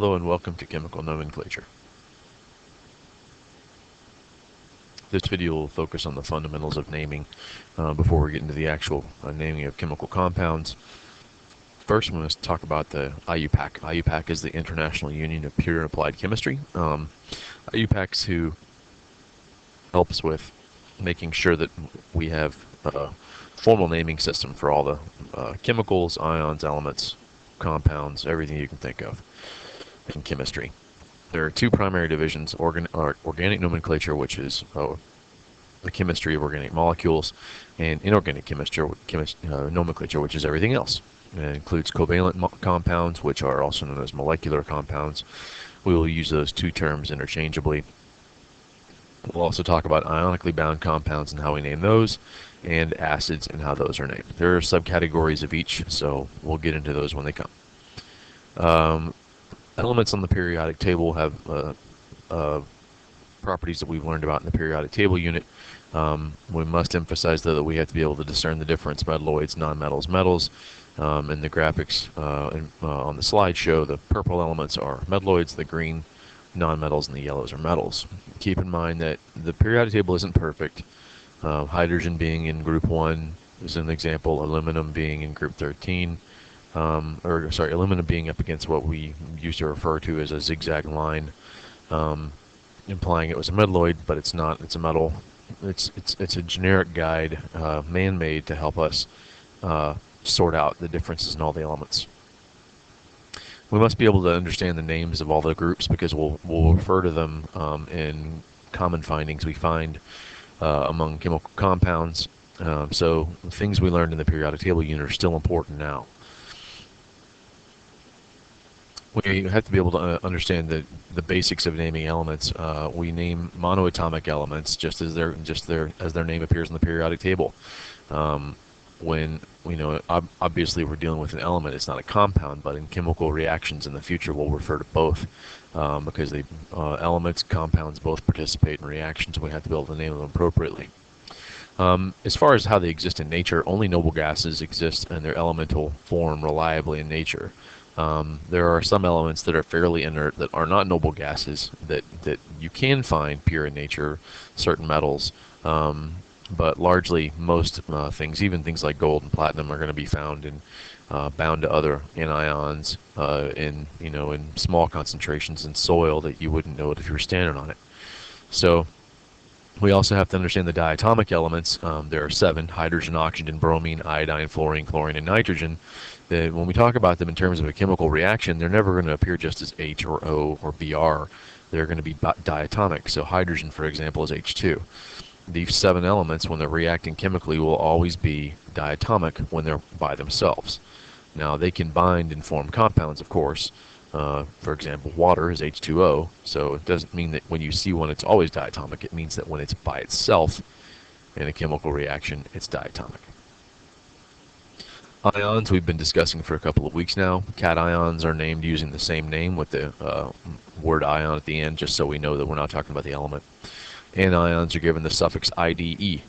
Hello and welcome to Chemical Nomenclature. This video will focus on the fundamentals of naming before we get into the actual naming of chemical compounds. First, we must talk about the IUPAC. IUPAC is the International Union of Pure and Applied Chemistry. IUPAC's who helps with making sure that we have a formal naming system for all the chemicals, ions, elements, compounds, everything you can think of in chemistry. There are two primary divisions: organic nomenclature, which is the chemistry of organic molecules, and inorganic nomenclature, which is everything else. It includes covalent compounds, which are also known as molecular compounds. We will use those two terms interchangeably. We'll also talk about ionically bound compounds and how we name those, and acids and how those are named. There are subcategories of each, so we'll get into those when they come. Elements on the periodic table have properties that we've learned about in the periodic table unit. We must emphasize, though, that we have to be able to discern the difference: metalloids, nonmetals, metals. In the graphics on the slide show, the purple elements are metalloids, the green nonmetals, and the yellows are metals. Keep in mind that the periodic table isn't perfect. Hydrogen being in group 1 is an example, aluminum being in group 13. Aluminum being up against what we used to refer to as a zigzag line, implying it was a metalloid, but it's not. It's a metal. It's a generic guide, man-made, to help us sort out the differences in all the elements. We must be able to understand the names of all the groups, because we'll refer to them in common findings we find among chemical compounds. So things we learned in the periodic table unit are still important now. We have to be able to understand the basics of naming elements. We name monoatomic elements just as their name appears in the periodic table. When obviously we're dealing with an element, it's not a compound, but in chemical reactions in the future we'll refer to both, because the elements, compounds both participate in reactions, and we have to be able to name them appropriately. As far as how they exist in nature, only noble gases exist in their elemental form reliably in nature. There are some elements that are fairly inert that are not noble gases that you can find pure in nature, certain metals, but largely most things, even things like gold and platinum, are going to be found in bound to other anions in small concentrations in soil that you wouldn't know it if you were standing on it. So we also have to understand the diatomic elements. There are 7: hydrogen, oxygen, bromine, iodine, fluorine, chlorine, and nitrogen. When we talk about them in terms of a chemical reaction, they're never going to appear just as H or O or Br. They're going to be diatomic. So hydrogen, for example, is H2. These 7 elements, when they're reacting chemically, will always be diatomic when they're by themselves. Now, they can bind and form compounds, of course. For example, water is H2O, so it doesn't mean that when you see one it's always diatomic. It means that when it's by itself in a chemical reaction, it's diatomic. Ions we've been discussing for a couple of weeks now. Cations are named using the same name with the word ion at the end, just so we know that we're not talking about the element. Anions are given the suffix IDE.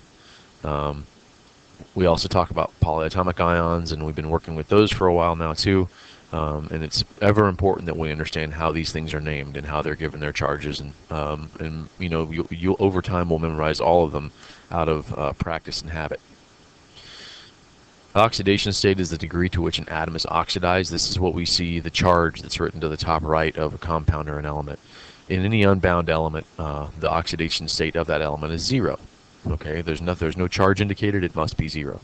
We also talk about polyatomic ions, and we've been working with those for a while now too. And it's ever important that we understand how these things are named and how they're given their charges, and you over time will memorize all of them out of practice and habit. Oxidation state is the degree to which an atom is oxidized. This is what we see, the charge that's written to the top right of a compound or an element. In any unbound element, the oxidation state of that element is 0. Okay, there's no charge indicated. It must be 0.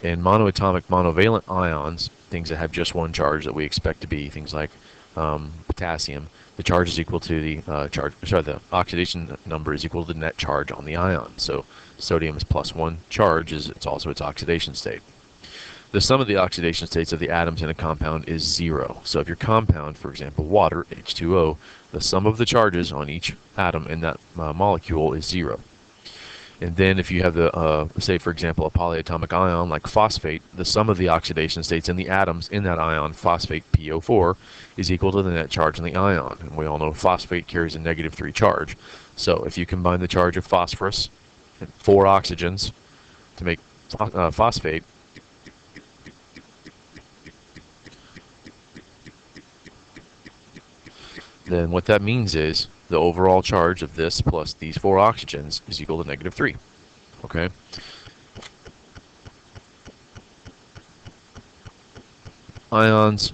In monoatomic, monovalent ions, things that have just one charge that we expect to be things like potassium, the charge is equal to the oxidation number is equal to the net charge on the ion. So sodium is +1 charge, it's also its oxidation state. The sum of the oxidation states of the atoms in a compound is 0. So if your compound, for example, water, H2O, the sum of the charges on each atom in that molecule is 0. And then if you have say, for example, a polyatomic ion like phosphate, the sum of the oxidation states in the atoms in that ion, phosphate, PO4, is equal to the net charge on the ion. And we all know phosphate carries a -3 charge. So if you combine the charge of phosphorus and 4 oxygens to make phosphate, then what that means is the overall charge of this plus these 4 oxygens is equal to -3. Okay? Ions,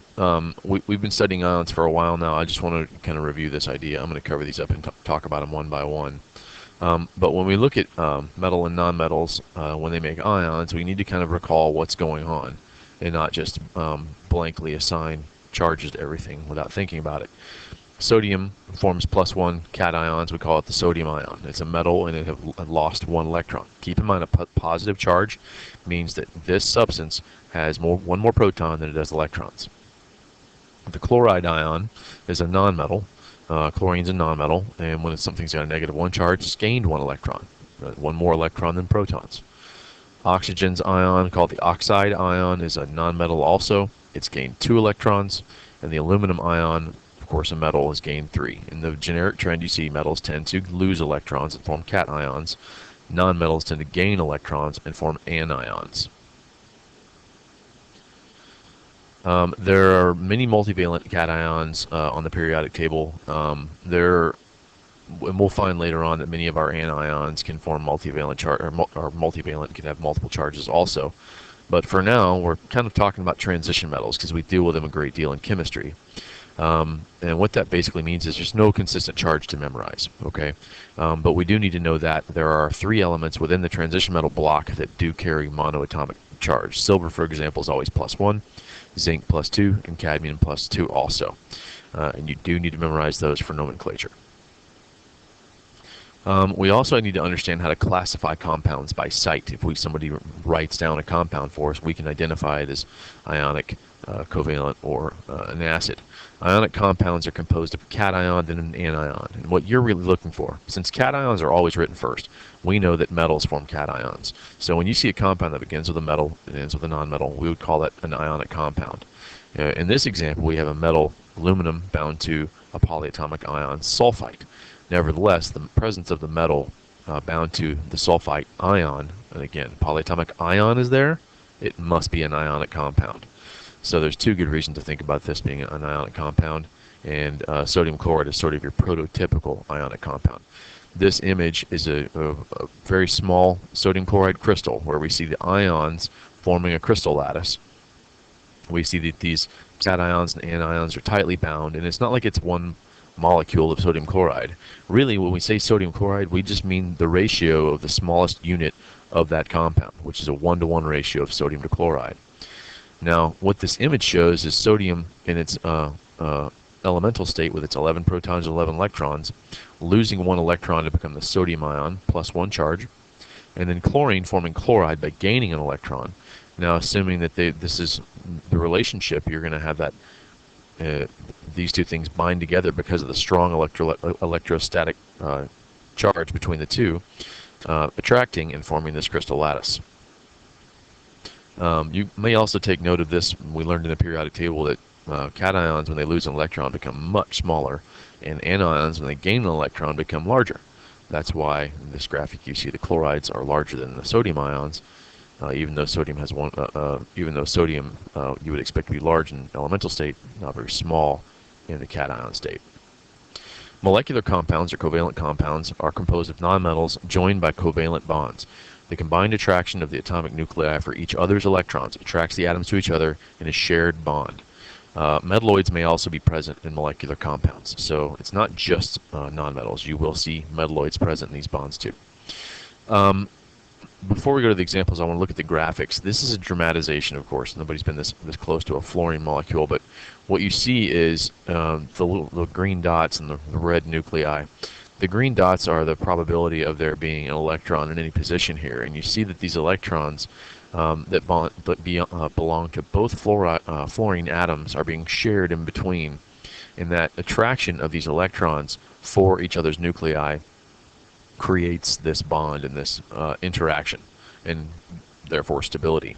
we've been studying ions for a while now. I just want to kind of review this idea. I'm going to cover these up and talk about them one by one. But when we look at metal and nonmetals, when they make ions, we need to kind of recall what's going on and not just blankly assign charges to everything without thinking about it. Sodium forms +1 cations. We call it the sodium ion. It's a metal and it has lost 1 electron. Keep in mind a positive charge means that this substance has one more proton than it does electrons. The chloride ion is a nonmetal. Chlorine's a nonmetal, and when something's got a -1 charge, it's gained 1 electron, 1 more electron than protons. Oxygen's ion, called the oxide ion, is a nonmetal also. It's gained 2 electrons, and the aluminum ion, of course a metal, has gained 3. In the generic trend, you see metals tend to lose electrons and form cations. Nonmetals tend to gain electrons and form anions. There are many multivalent cations on the periodic table. And we'll find later on that many of our anions can form multivalent or multivalent can have multiple charges also. But for now, we're kind of talking about transition metals because we deal with them a great deal in chemistry. And what that basically means is there's no consistent charge to memorize, okay? But we do need to know that there are 3 elements within the transition metal block that do carry monoatomic charge. Silver, for example, is always +1, zinc +2, and cadmium +2 also. And you do need to memorize those for nomenclature. We also need to understand how to classify compounds by site. If somebody writes down a compound for us, we can identify it as ionic, covalent, or an acid. Ionic compounds are composed of a cation and an anion. And what you're really looking for, since cations are always written first, we know that metals form cations. So when you see a compound that begins with a metal and ends with a nonmetal, we would call that an ionic compound. In this example, we have a metal, aluminum, bound to a polyatomic ion, sulfite. Nevertheless, the presence of the metal bound to the sulfite ion, and again, polyatomic ion is there, it must be an ionic compound. So there's 2 good reasons to think about this being an ionic compound, and sodium chloride is sort of your prototypical ionic compound. This image is a very small sodium chloride crystal where we see the ions forming a crystal lattice. We see that these cations and anions are tightly bound, and it's not like it's one molecule of sodium chloride. Really, when we say sodium chloride, we just mean the ratio of the smallest unit of that compound, which is a 1-to-1 ratio of sodium to chloride. Now, what this image shows is sodium in its elemental state with its 11 protons and 11 electrons, losing 1 electron to become the sodium ion, +1 charge, and then chlorine forming chloride by gaining an electron. Now, assuming that this is the relationship, you're going to have that these 2 things bind together because of the strong electrostatic charge between the 2, attracting and forming this crystal lattice. You may also take note of this. We learned in the periodic table that cations, when they lose an electron, become much smaller, and anions, when they gain an electron, become larger. That's why in this graphic you see the chlorides are larger than the sodium ions, even though sodium has you would expect to be large in elemental state, not very small in the cation state. Molecular compounds, or covalent compounds, are composed of nonmetals joined by covalent bonds. The combined attraction of the atomic nuclei for each other's electrons attracts the atoms to each other in a shared bond. Metalloids may also be present in molecular compounds, so it's not just nonmetals. You will see metalloids present in these bonds too. Before we go to the examples, I want to look at the graphics. This is a dramatization, of course. Nobody's been this close to a fluorine molecule, but what you see is the little green dots and the red nuclei. The green dots are the probability of there being an electron in any position here, and you see that these electrons that belong to both fluorine atoms are being shared in between, and that attraction of these electrons for each other's nuclei creates this bond and this interaction, and therefore stability.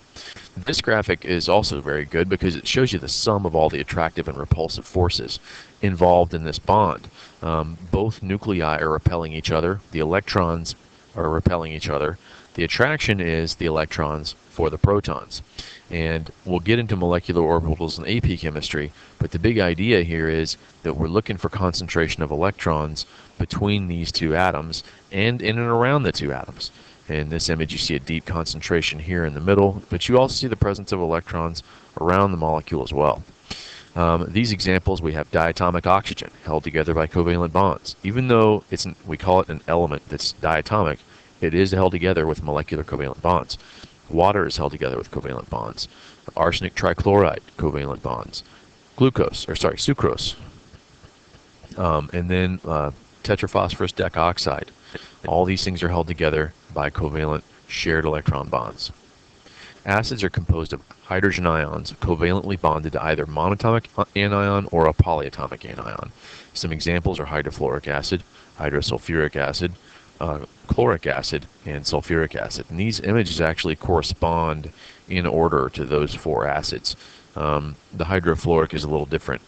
This graphic is also very good because it shows you the sum of all the attractive and repulsive forces involved in this bond. Both nuclei are repelling each other. The electrons are repelling each other. The attraction is the electrons for the protons. And we'll get into molecular orbitals and AP chemistry, but the big idea here is that we're looking for concentration of electrons between these two atoms and in and around the two atoms. In this image, you see a deep concentration here in the middle, but you also see the presence of electrons around the molecule as well. These examples, we have diatomic oxygen held together by covalent bonds. Even though we call it an element that's diatomic, it is held together with molecular covalent bonds. Water is held together with covalent bonds. Arsenic trichloride, covalent bonds. Sucrose. And then tetraphosphorus decoxide. All these things are held together by covalent shared electron bonds. Acids are composed of hydrogen ions covalently bonded to either monatomic anion or a polyatomic anion. Some examples are hydrofluoric acid, hydrosulfuric acid, chloric acid, and sulfuric acid. And these images actually correspond in order to those four acids. The hydrofluoric is a little different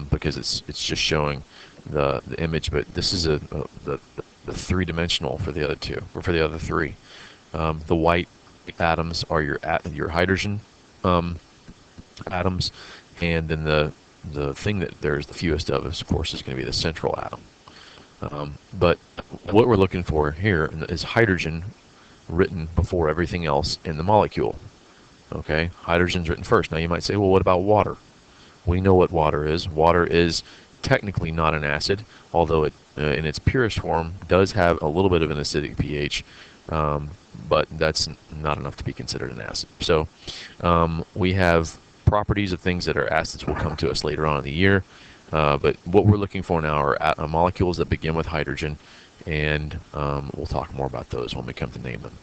because it's just showing the image, but this is the three-dimensional for the other two, or for the other three. The white atoms are your hydrogen atoms, and then the thing that there's the fewest of course, is going to be the central atom. But what we're looking for here is hydrogen written before everything else in the molecule. Okay, hydrogen's written first. Now you might say, well, what about water? We know what water is. Water is technically not an acid, although it, in its purest form, does have a little bit of an acidic pH. But that's not enough to be considered an acid. So we have properties of things that are acids will come to us later on in the year. But what we're looking for now are molecules that begin with hydrogen, and we'll talk more about those when we come to name them.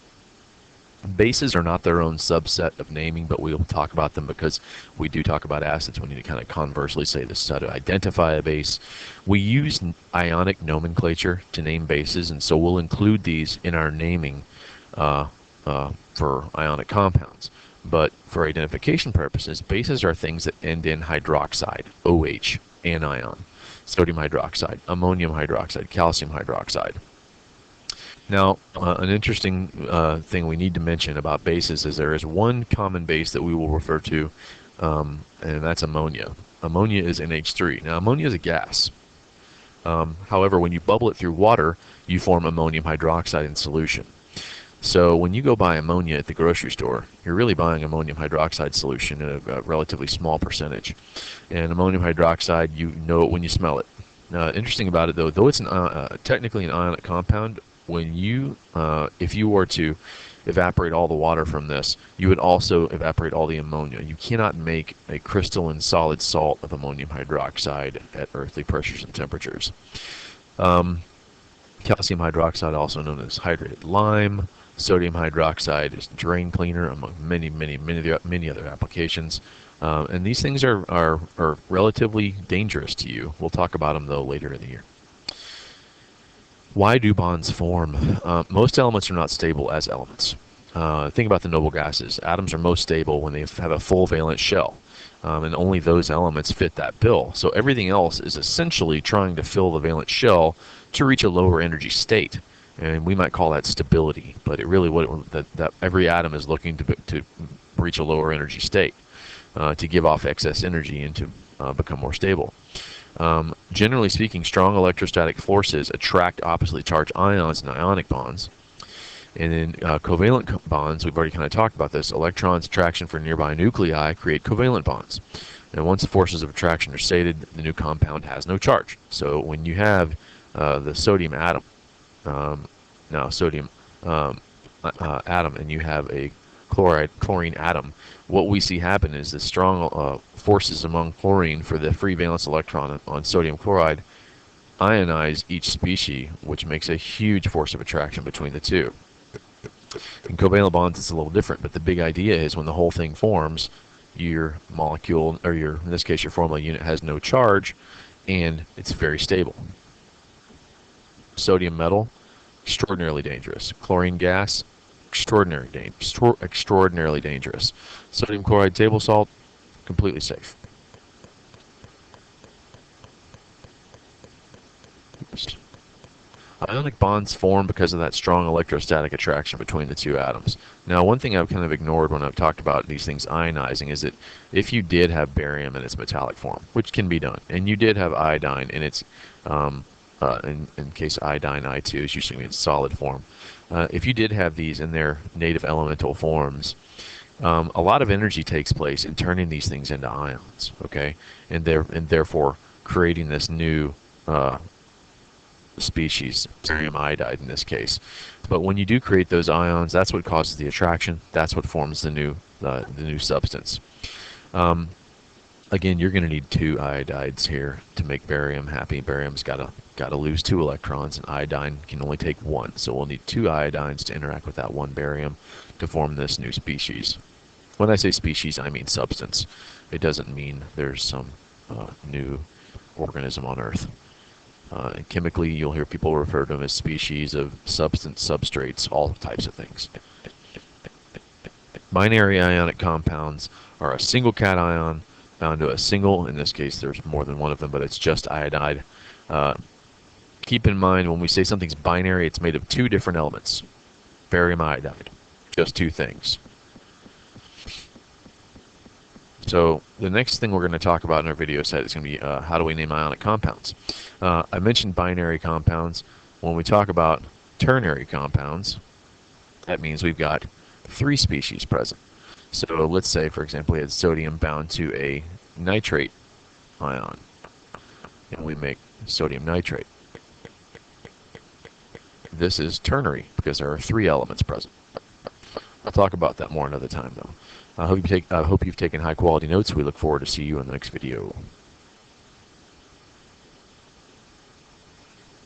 Bases are not their own subset of naming, but we will talk about them because we do talk about acids. We need to kind of conversely say this is how to identify a base. We use ionic nomenclature to name bases, and so we'll include these in our naming for ionic compounds. But for identification purposes, bases are things that end in hydroxide, OH, anion, sodium hydroxide, ammonium hydroxide, calcium hydroxide. Now, an interesting thing we need to mention about bases is there is one common base that we will refer to, and that's ammonia. Ammonia is NH3. Now, ammonia is a gas. However, when you bubble it through water, you form ammonium hydroxide in solution. So when you go buy ammonia at the grocery store, you're really buying ammonium hydroxide solution in a relatively small percentage. And ammonium hydroxide, you know it when you smell it. Interesting about it, though it's technically an ionic compound, when you, if you were to evaporate all the water from this, you would also evaporate all the ammonia. You cannot make a crystalline solid salt of ammonium hydroxide at earthly pressures and temperatures. Calcium hydroxide, also known as hydrated lime. Sodium hydroxide is drain cleaner, among many other applications. And these things are relatively dangerous to you. We'll talk about them, though, later in the year. Why do bonds form? Most elements are not stable as elements. Think about the noble gases. Atoms are most stable when they have a full valence shell. And only those elements fit that bill. So everything else is essentially trying to fill the valence shell to reach a lower energy state. And we might call that stability, but it really that every atom is looking to reach a lower energy state, to give off excess energy and to become more stable. Generally speaking, strong electrostatic forces attract oppositely charged ions in ionic bonds. And in covalent bonds, we've already kind of talked about this. Electrons' attraction for nearby nuclei create covalent bonds. And once the forces of attraction are stated, the new compound has no charge. So when you have the sodium atom, atom, and you have a chlorine atom, what we see happen is the strong forces among chlorine for the free valence electron on sodium chloride ionize each species, which makes a huge force of attraction between the two. In covalent bonds, it's a little different, but the big idea is when the whole thing forms, your molecule, or in this case, your formula unit has no charge, and it's very stable. Sodium metal, extraordinarily dangerous. Chlorine gas, extraordinarily dangerous. Sodium chloride table salt, completely safe. Ionic bonds form because of that strong electrostatic attraction between the two atoms. Now, one thing I've kind of ignored when I've talked about these things ionizing is that if you did have barium in its metallic form, which can be done, and you did have iodine in its, in case iodine I2 is usually in solid form, if you did have these in their native elemental forms, a lot of energy takes place in turning these things into ions, okay, and therefore creating this new species, barium iodide in this case. But when you do create those ions, that's what causes the attraction. That's what forms the new substance. Again, you're going to need two iodides here to make barium happy. Barium's got to lose 2 electrons, and iodine can only take 1. So we'll need 2 iodines to interact with that 1 barium to form this new species. When I say species, I mean substance. It doesn't mean there's some new organism on Earth. Chemically, you'll hear people refer to them as species of substance, substrates, all types of things. Binary ionic compounds are a single cation bound to a single, in this case there's more than one of them, but it's just iodide. Keep in mind, when we say something's binary, it's made of 2 different elements. Barium iodide, just 2 things. So the next thing we're going to talk about in our video set is going to be how do we name ionic compounds. I mentioned binary compounds. When we talk about ternary compounds, that means we've got 3 species present. So let's say, for example, we had sodium bound to a nitrate ion, and we make sodium nitrate. This is ternary because there are 3 elements present. I'll talk about that more another time, though. I hope you've taken high quality notes. We look forward to see you in the next video.